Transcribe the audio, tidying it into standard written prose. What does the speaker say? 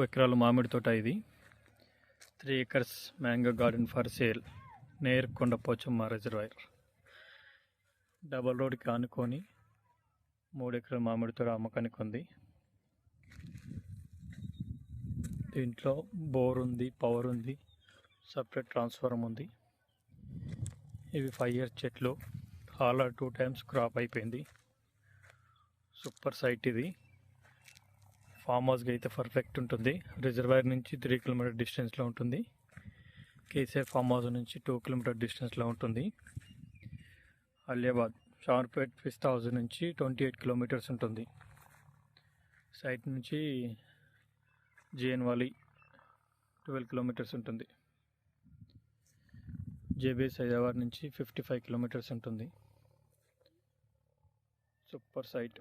ఎకరాల మామిడి తోట ఇది. 3 acres mango garden for sale నేర్ కొండపోచమ్మ రిజర్వాయర్. డబల్ రోడ్కి ఆనుకొని 3 ఎకరాల మామిడి తోట అమ్మకానికి ఉంది. దీంట్లో బోర్ ఉంది, పవర్ ఉంది, సపరేట్ ట్రాన్స్ఫార్మర్ ఉంది. ఇవి 5 years చెట్లు. హాలర్ 2 times క్రాప్ అయిపోయింది. సూపర్ సైట్ ఇది. ఫామ్ హౌస్కి అయితే పర్ఫెక్ట్ ఉంటుంది. రిజర్వాయర్ నుంచి 3 kilometer డిస్టెన్స్లో ఉంటుంది. కేసీఆర్ ఫామ్ హౌస్ నుంచి 2 kilometer డిస్టెన్స్లో ఉంటుంది. అలియాబాద్ షార్పేట్ పిస్తా హౌస్ నుంచి 28 kilometers ఉంటుంది. సైట్ నుంచి జేఎన్ వాలీ 12 kilometers ఉంటుంది. జేబీఎస్ హైదరాబాద్ నుంచి 55 kilometers ఉంటుంది. Super site.